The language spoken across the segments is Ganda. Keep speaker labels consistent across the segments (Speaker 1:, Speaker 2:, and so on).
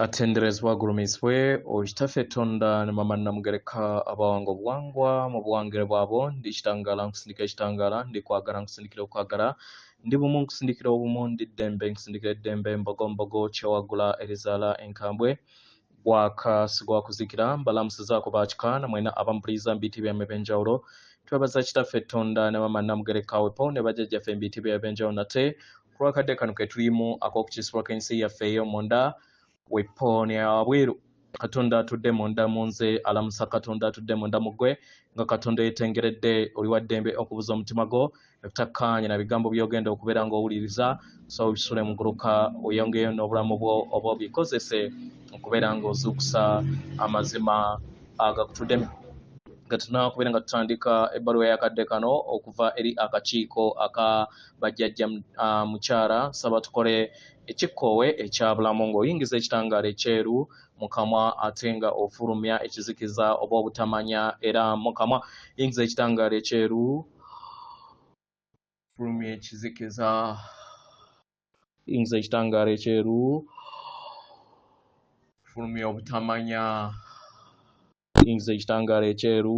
Speaker 1: atenderezwa gurumiswe okitaffe tonda ne mama namugereka abawango buwangwa mu buwangire bwabo ndi kitangala nkusindika ekitangala ndi kwagala nkusindikira okwagala ndi bumu nkusindikira obumu ndi ddembe nkusindikira eddembe mbogombogo kyewagula erizaala enkambwe gwakasigwa kuzikira mbalamusizaako bakikana mwena abampuliriza mubiti byammwe ebyenjawulo twebaza kitaffe tonda ne mama namugereka wepo ne bajjajjaffe mubiti byammwe ebyenjawulo nate kulwakadde kano ke tulimu ak'okukisibwa k'ensi yaffe ey'omunda weponi abweru katonda atudde munda munze alamusa katonda atudde munda mugwe nga katonda yetengeredde oli wa ddembe okubuza omutima gwo ebitakkanya na bigambo byogenda okubeera ng'owuliriza so bisule muguluka oyongeyo n'obulamu bwo oba obikozese okubeera ng'ozuukusa amazima agakutuddemu nga tunakubeera nga tutandika ebbaluwa yakadde kano okuva eri akakiiko aka bajjajja mukyala saba tukole ekikoowe ekyabulamu ng'oyingiza ekitangaala ekyeru mukamwa ate nga ofulumya ekizikiza oba obutamanya era mukamwa yingiza ekitangaala ekyeru fulumya ekizikiza yingiza ekitangaala ekyeru fulumya obutamanya yingiza ekitangaala ekyeru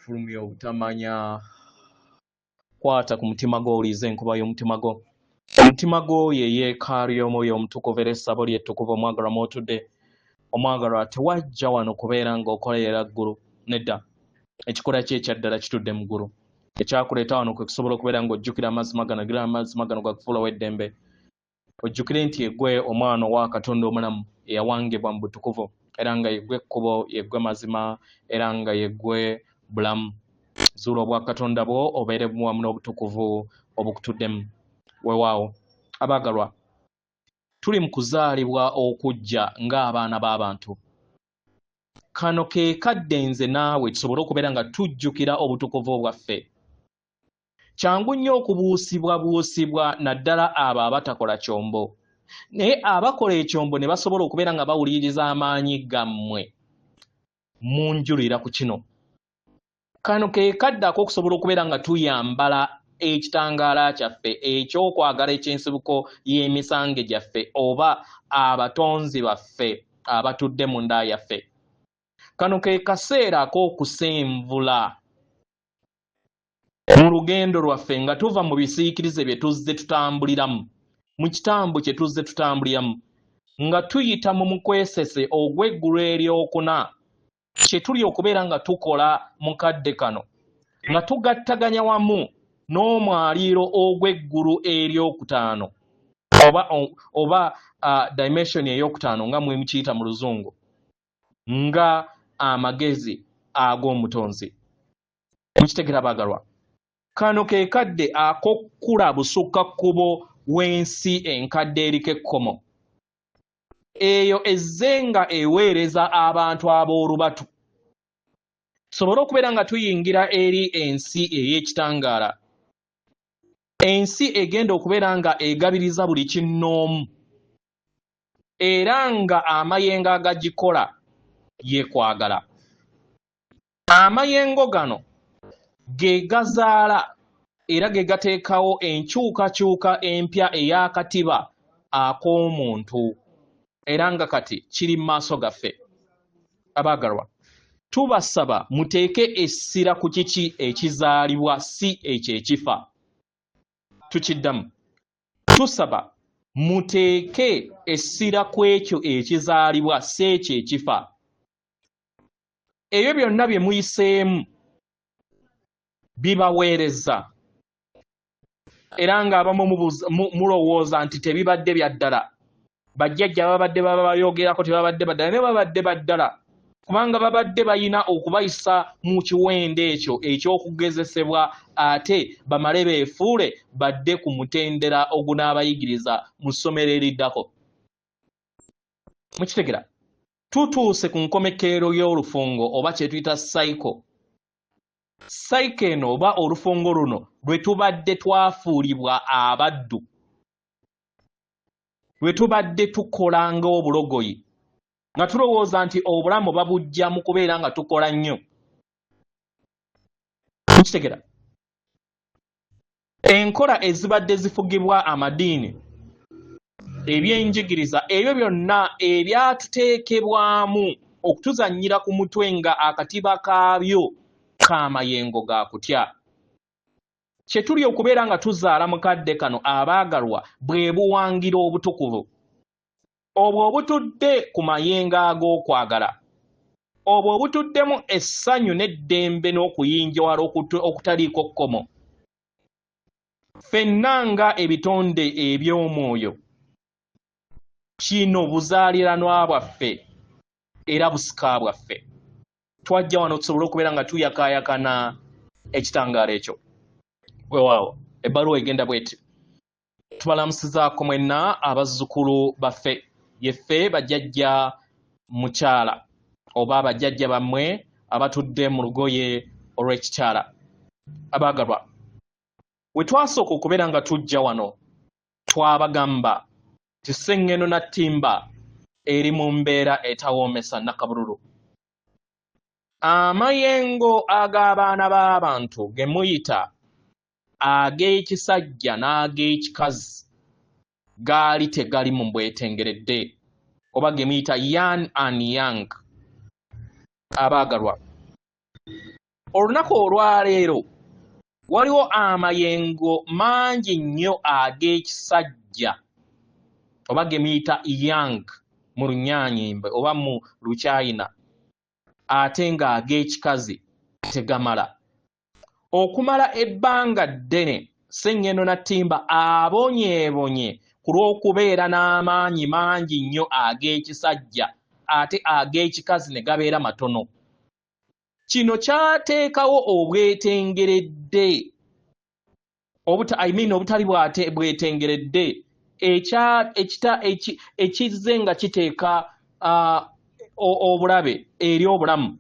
Speaker 1: fulumya obutamanya kwata ku mutima gwo owulize enkuba y'omutima gwo omutima gwo ye yeekaalu y'omwoyo omutukuvu era essabo ly'ettukuvu omwagalwa mw'otudde omwagalwa tewajja wano kubeera ng'okolerera ggulu nedda ekikola kye ekyaddala kitudde mu ggulu ekyakuleeta wano kwe kusobola okubeera ng'ojjukira amazima gano gira amazima gano gakufuulawo eddembe ojjukire nti yeggwe omwana owa katonda omulamu eyawangibwa mu butukuvu era nga yeggwe ekkubo yeggwe mazima era nga yeggwe bulamu zuula obwa katonda bwo obeere wamu n'obutukuvu obukutuddemu weewaawo abaagalwa tuli mu kuzaalibwa okujja ng'abaana b'abantu kano ke kadde nze naawe tusobole okubeera nga tujjukira obutukuvu bwaffe kyangu nnyo okubuusibwabuusibwa naddala abo abatakola kyombo naye abakola ekyombo ne basobola okubeera nga bawuliriza amaanyi gammwe munjulira ku kino kano ke kadde ak'okusobola okubeera nga tuyambala ekitangaala kyaffe ekyokwagala ekyensibuko y'emisange gyaffe oba abatonzi baffe abatudde mu nda yaffe kano ke kaseera ak'okusenvula mu lugendo lwaffe nga tuva mu bisiikirize bye tuzze tutambuliramu mu kitambo kye tuzze tutambuliramu nga tuyita mu mukwesese ogw'eggulu eryokuna kye tuli okubeera nga tukola mu kadde kano nga tugattaganya wamu n'omwaliiro ogw'eggulu eryokutaano oba dimension ey'okutaano nga mwe mukiyita mu luzungu nga amagezi ag'omutonzi mukitegera baagalwa kano ke kadde ak'okkula busukkakkubo w'ensi enkadde eriko ekkomo eyo ezze nga eweereza abantu ab'olubatu tusobole okubeera nga tuyingira eri ensi ey'ekitangaala ensi egenda okubeera nga egabiriza buli kinnoomu era nga amayengo agagikola yeekwagala amayengo gano ge gazaala era ge gateekawo enkyukakyuka empya ey'akatiba ak'omuntu era nga kati kiri mu maaso gaffe abaagalwa tubasaba muteeke essira ku kiki ekizaalibwa si ekyo ekifa tukiddamu tusaba muteeke essira ku ekyo ekizaalibwa si ekyo ekifa ebyo byonna bye muyiseemu bibaweereza era ng'abamu mulowooza nti tebibadde bya ddala bajjajja babadde babayogerako tebabadde baddala naye babadde baddala kubanga babadde bayina okubayisa mu kiwendo ekyo eky'okugezesebwa ate bamale beefuule badde ku mutendera ogunaabayigiriza mu ssomero eriddako mukitegera tutuuse ku nkomekerero y'olufungo oba kye tuyita sayiko eno oba olufungo luno lwe tubadde twafuulibwa abaddu lwe tubadde tukola ng'obulogoyi nga tulowooza nti obulamu babujja mu kubeera nga tukola nnyo mukitegera enkola ezibadde zifugibwa amadiini ebyenjigiriza ebyo byonna ebyatuteekebwamu okutuzannyira ku mutwe nga akatiba kaabyo k'amayengo ga kutya. Kye tuli okubeera nga tuzaala mukadde kano abaagalwa bwe buwangira obutukuvu. Obwo obutudde ku mayengo ag'okwagala. Obwo obutuddemu essanyu n'eddembe n'okuyinjawala okutaliiko kkomo. Ffenna nga ebitonde eby'omwoyo, kino buzaaliranwa bwaffe era busika bwaffe. Twajja wano tusobole okubeera nga tuyakaayakana ekitangaala ekyo. Weewaawo ebbaluwa egenda bw'eti. Tubalamusizaako mwenna abazzukulu baffe, yeffe bajjajja mukyala oba abajjajja bammwe abatudde mu lugoye olw'ekikyala. Abaagalwa, we twasooka okubeera nga tujja wano twabagamba ti Sseŋŋeno na Ttimba eri mu mbeera etawoomesa Nnakabululu. Amayengo ag'abaana b'abantu ge muyita ag'ekisajja n'ag'ekikazi gaali tegali mu bwetengeredde oba ge muyita Yin and Yang. Abaagalwa, olunaku olwaleero waliwo amayengo mangi nnyo ag'ekisajja oba ge muyita Yang mu Lunyaanyimbe oba mu Luchina, ate nga ag'ekikazi tegamala. Okumala ebbanga ddene Sseŋŋeno na Ttimba abonyeebonye ku lw'okubeera n'amaanyi mangi nnyo ag'ekisajja ate ag'ekikazi ne gabeera matono. Kino kyateekawo obwetengeredde obutali bwetengeredde ekizze nga kiteeka obulabe eri obulamu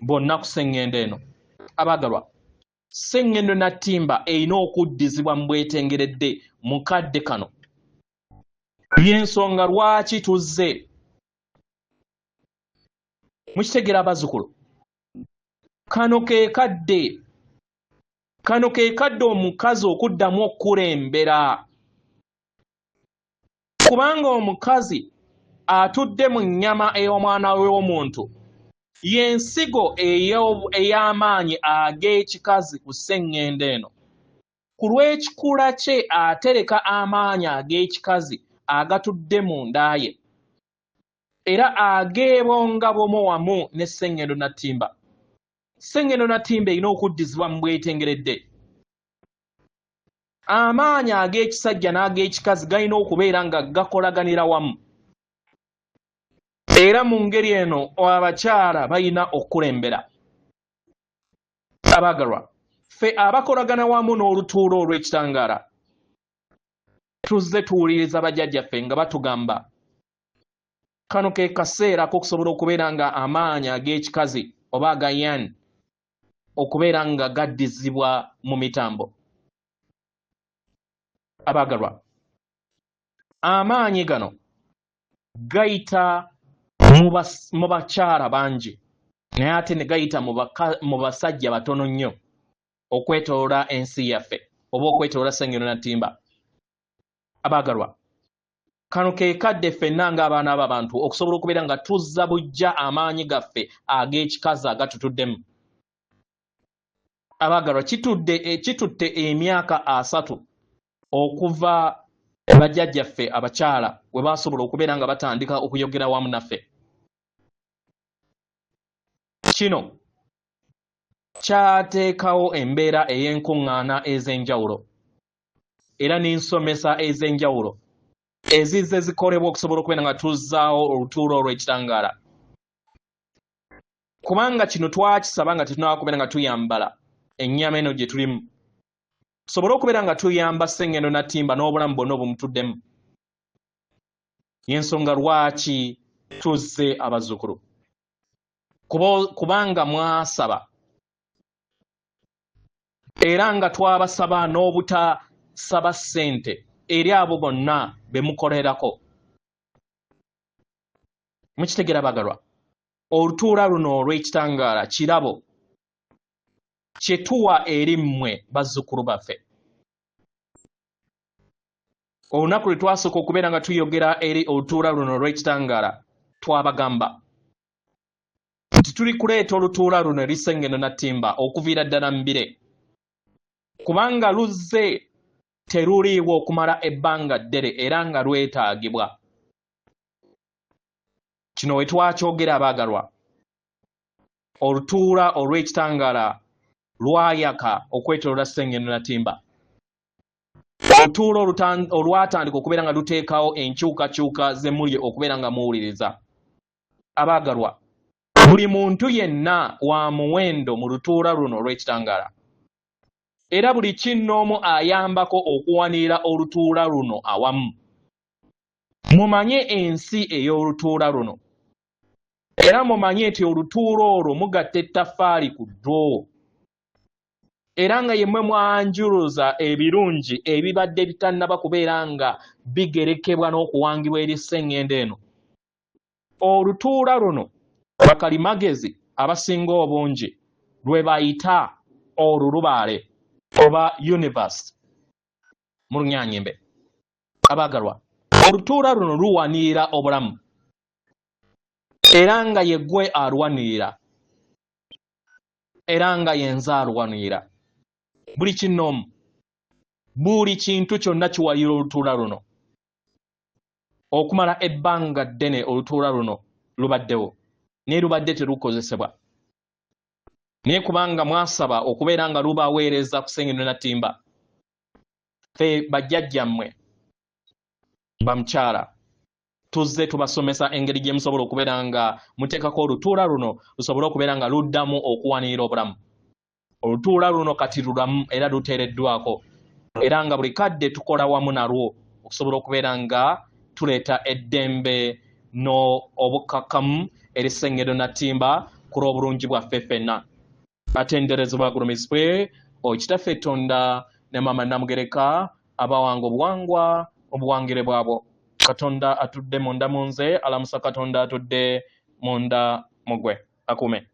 Speaker 1: bwonna ku sseŋŋendo eno. Abaagalwa, Sseŋŋendo na Ttimba erina okuddizibwa mu bwetengeredde mu kadde kano. Y'ensonga lwaki tuzze. Mukitegera abazzukulu? Kano ke kadde omukazi okuddamu okukulembera. Kubanga omukazi atudde mu nnyama ey'omwana w'omuntu y'ensigo ey'amaanyi ag'ekikazi ku sseŋŋendo eno. Ku lw'ekikula kye atereka amaanyi ag'ekikazi agatudde mu nda ye era ageebongabomo wamu ne Sseŋŋendo na Ttimba. Sseŋŋendo na Ttimba erina okuddizibwa mu bwetengeredde. Amaanyi ag'ekisajja n'ag'ekikazi galina okubeera nga gakolaganira wamu. Era mu ngeri eno abakyala balina okukulembera. Abaagalwa, ffe abakolagana wamu n'olutuulo olw'ekitangaala tuzze tuwuliriza bajjajjaffe nga batugamba kano ke kaseera k'okusobola okubeera nga amaanyi ag'ekikazi oba aga Yin okubeera nga gaddizibwa mu mitambo. Abaagalwa, amaanyi gano gayita mu bakyala bangi naye ate ne gayita mu basajja batono nnyo okwetooloola ensi yaffe oba okwetooloola Sseŋŋendo na Ttimba. Abaagalwa, kano ke kadde ffenna ng'abaana b'abantu okusobola okubeera nga tuzza buggya amaanyi gaffe ag'ekikazi agatutuddemu. Abaagalwa, kitutte emyaka 3 okuva bajjajjaffe abakyala we baasobola okubeera nga batandika okuyogera wamu naffe. Kino kyateekawo embeera ey'enkuŋŋaana ez'enjawulo era n'ensomesa ez'enjawulo ezizze zikolebwa okusobola okubeera nga tuzzaawo olutuulo olw'ekitangaala. Kubanga kino twakisaba nga tetunaba kubeera nga tuyambala ennyama eno gye tulimu, tusobole okubeera nga tuyamba Sseŋŋendo na Ttimba n'obulamu bwonna obumutuddemu. Y'ensonga lwaki tuzze abazzukulu. Kubanga mwasaba era nga twabasaba n'obutasaba ssente eri abo bonna be mukolerako. Mukitegera bagalwa, olutuula luno olw'ekitangaala kirabo kye tuwa eri mmwe bazzukulu baffe. olunaku lwe twasooka okubeera nga tuyogera eri olutuula luno olw'ekitangaala twabagamba nti tuli kuleeta olutuula luno eri Ssengendo Natimba okuviira ddala Mbire kubanga luzze teruliiwo okumala ebbanga ddere era nga lwetaagibwa. Kino we twakyogera abaagalwa, olutuula olw'ekitangaala lwayaka okwetooloola Ssengendo Natimba. Olutuula olwatandika okubeera nga luteekawo enkyukakyuka ze muli okubeera nga muwuliriza. Abaagalwa, buli muntu yenna wa muwendo mu lutuula luno olw'ekitangaala. Era buli kinnoomu ayambako okuwanirira olutuula luno awamu. Mumanye ensi ey'olutuula luno. Era mumanye nti olutuula olwo mugatta ettaffaali ku ddwo. Era nga yemmwe mwanjuluza ebirungi ebibadde bitannaba kubeera nga bigerekebwa n'okuwangibwa eri Ssengendo eno. Olutuula luno bakalimagezi abasinga obungi lwe bayita olulubaale oba universe mu Lunyaanyimbe. Abaagalwa, olutuula luno luwanirira obulamu era nga ye ggwe alwanirira era nga yenze alwanirira. Buli kinnoomu, buli kintu kyonna kiwalira olutuula luno. Okumala ebbanga ddene olutuula luno lubaddewo naye lubadde terukozesebwa. Naye kubanga mwasaba okubeera nga lubaweereza ku Ssengendo Natimba, ffe bajjajjammwe bamukyala tuzze tubasomesa engeri gye musobola okubeera nga muteekako olutuula luno lusobole okubeera nga luddamu okuwanirira obulamu. Olutuula luno kati lulamu era luteereddwako era nga buli kadde tukola wamu nalwo okusobola okubeera nga tuleeta eddembe n'obukkakkamu eri Ssengendo Natimba ku lw'obulungi bwaffe ffenna. Atenderezebwa agulumizibwe Kitaffe Katonda ne Maama Namugereka abawanga obuwangwa obuwangire bwabwo. Katonda atudde munda mu nze, alamusa Katonda atudde munda mu ggwe. Akume.